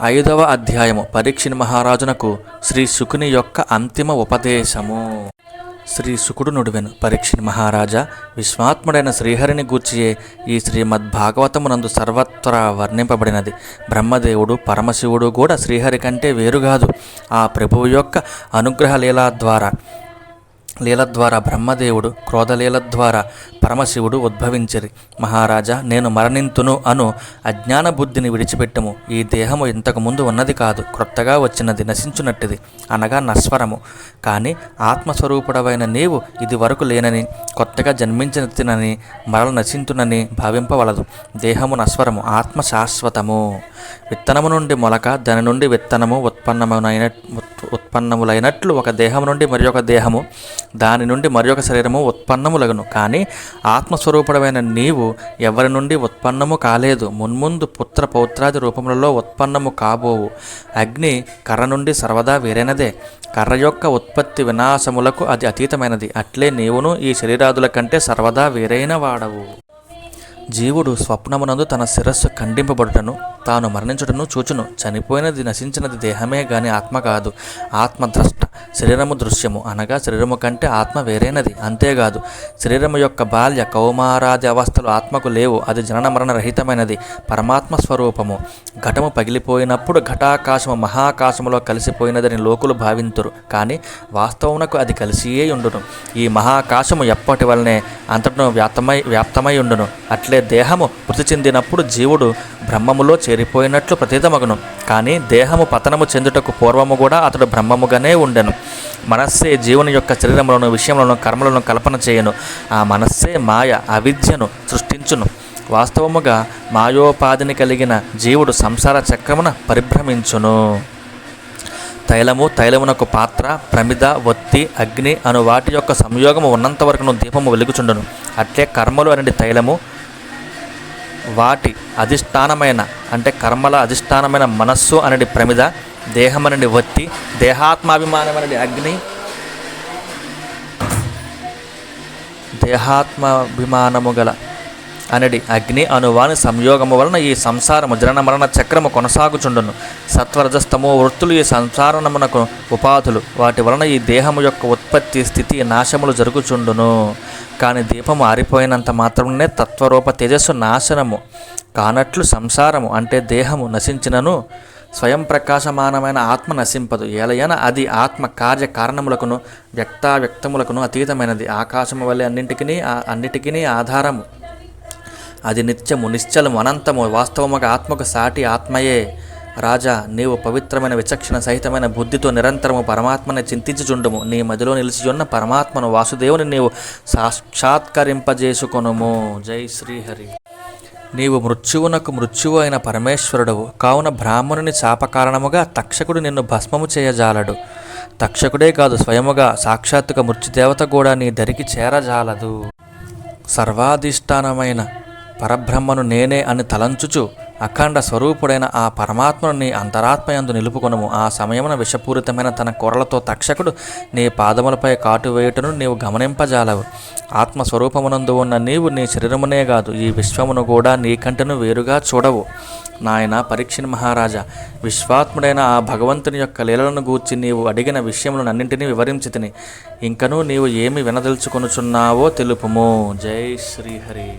5వ అధ్యాయము పరీక్షిత్ మహారాజునకు శ్రీ శుకుని యొక్క అంతిమ ఉపదేశము. శ్రీ శుకుడు నుడివెను, పరీక్షిత్ మహారాజా, విశ్వాత్ముడైన శ్రీహరిని గూర్చియే ఈ శ్రీమద్భాగవతమునందు సర్వత్రా వర్ణింపబడినది. బ్రహ్మదేవుడు పరమశివుడు కూడా శ్రీహరి కంటే వేరుగాదు. ఆ ప్రభువు యొక్క అనుగ్రహ లీల ద్వారా బ్రహ్మదేవుడు, క్రోధలీల ద్వారా పరమశివుడు ఉద్భవించిరి. మహారాజా, నేను మరణింతును అను అజ్ఞాన బుద్ధిని విడిచిపెట్టము. ఈ దేహము ఇంతకు ముందు ఉన్నది కాదు, క్రొత్తగా వచ్చినది, నశించునట్టిది, అనగా నశ్వరము. కానీ ఆత్మస్వరూపుడవైన నీవు ఇది వరకు లేనని, కొత్తగా జన్మించినని, మరల నశించునని భావింపవలదు. దేహము నశ్వరము, ఆత్మ శాశ్వతము. విత్తనము నుండి మొలక, దాని నుండి విత్తనము ఉత్పన్నములైనట్లు ఒక దేహము నుండి మరి ఒక దేహము, దాని నుండి మరి ఒక శరీరము ఉత్పన్నములగును. కానీ ఆత్మస్వరూపుడమైన నీవు ఎవరి నుండి ఉత్పన్నము కాలేదు, మున్ముందు పుత్ర పౌత్రాది రూపములలో ఉత్పన్నము కాబోవు. అగ్ని కర్ర నుండి సర్వదా వేరైనదే. కర్ర యొక్క ఉత్పత్తి వినాశములకు అది అతీతమైనది. అట్లే నీవును ఈ శరీరాదుల కంటే సర్వదా వేరైన వాడవు. జీవుడు స్వప్నమునందు తన శిరస్సు ఖండింపబడుటను, తాను మరణించుటను చూచును. చనిపోయినది నశించినది దేహమే గాని ఆత్మ కాదు. ఆత్మద్రష్ట, శరీరము దృశ్యము, అనగా శరీరము కంటే ఆత్మ వేరైనది. అంతేకాదు, శరీరము యొక్క బాల్య కౌమారాది అవస్థలు ఆత్మకు లేవు. అది జనన మరణ రహితమైనది, పరమాత్మ స్వరూపము. ఘటము పగిలిపోయినప్పుడు ఘటాకాశము మహాకాశములో కలిసిపోయినదని లోకులు భావింతురు. కానీ వాస్తవమునకు అది కలిసియే ఉండును. ఈ మహాకాశము ఎప్పటి వలనే అంతటను వ్యాప్తమై ఉండును. అట్లే దేహము మృతి చెందినప్పుడు జీవుడు బ్రహ్మములో చేరిపోయినట్లు ప్రతీతమగును. కానీ దేహము పతనము చెందుటకు పూర్వము కూడా అతడు బ్రహ్మముగానే ఉండెను. మనస్సే జీవుని యొక్క శరీరములను, విషయములను, కర్మలను కల్పన చేయను. ఆ మనస్సే మాయ, అవిద్యను సృష్టించును. వాస్తవముగా మాయోపాధిని కలిగిన జీవుడు సంసార చక్రమున పరిభ్రమించును. తైలమునకు పాత్ర, ప్రమిద, ఒత్తి, అగ్ని అను వాటి యొక్క సంయోగము ఉన్నంత వరకును దీపము వెలుగుచుండును. అట్లే కర్మలు అనేది తైలము, వాటి అధిష్టానమైన అంటే కర్మల అధిష్టానమైన మనస్సు అనేది ప్రమిద, దేహం అనేది ఒత్తి, దేహాత్మాభిమానం అనేది అగ్ని, దేహాత్మాభిమానము గల అనేది అగ్ని అనువాని సంయోగము వలన ఈ సంసారము జనన మరణ చక్రము కొనసాగుచుండును. సత్వరజస్తమో వృత్తులు ఈ సంసారమునకు ఉపాధులు. వాటి వలన ఈ దేహము యొక్క ఉత్పత్తి, స్థితి, నాశములు జరుగుచుండును. కానీ దీపము ఆరిపోయినంత మాత్రమే తత్వరూప తేజస్సు నాశనము కానట్లు సంసారము అంటే దేహము నశించినను స్వయం ప్రకాశమానమైన ఆత్మ నశింపదు. ఏలయన అది ఆత్మ కార్య కారణములకును వ్యక్తావ్యక్తములకును అతీతమైనది. ఆకాశము వలె అన్నిటికీ ఆధారము. అది నిత్యము, నిశ్చలము, అనంతము. వాస్తవముగా ఆత్మకు సాటి ఆత్మయే. రాజా, నీవు పవిత్రమైన విచక్షణ సహితమైన బుద్ధితో నిరంతరము పరమాత్మని చింతించుచుండుము. నీ మదిలో నిలిచియున్న పరమాత్మను, వాసుదేవుని నీవు సాక్షాత్కరింపజేసుకొనుము. జై శ్రీహరి. నీవు మృత్యువునకు మృత్యువు అయిన పరమేశ్వరుడవు. కావున బ్రాహ్మణుని శాపకారణముగా తక్షకుడు నిన్ను భస్మము చేయజాలడు. తక్షకుడే కాదు, స్వయముగా సాక్షాత్తుగా మృత్యుదేవత కూడా నీ దరికి చేరజాలదు. సర్వాధిష్టానమైన పరబ్రహ్మను నేనే అని తలంచుచు అఖండ స్వరూపుడైన ఆ పరమాత్మను నీ అంతరాత్మయందు నిలుపుకొనుము. ఆ సమయమున విషపూరితమైన తన కొరలతో తక్షకుడు నీ పాదములపై కాటు వేయుటను నీవు గమనింపజాలవు. ఆత్మస్వరూపమునందు ఉన్న నీవు నీ శరీరమునే కాదు, ఈ విశ్వమును కూడా నీకంటను వేరుగా చూడవు. నాయన పరీక్షిత్ మహారాజా, విశ్వాత్ముడైన ఆ భగవంతుని యొక్క లీలలను గూర్చి నీవు అడిగిన విషయములను అన్నింటినీ వివరించితిని. ఇంకనూ నీవు ఏమి వినదలుచుకొనుచున్నావో తెలుపుము. జై శ్రీహరి.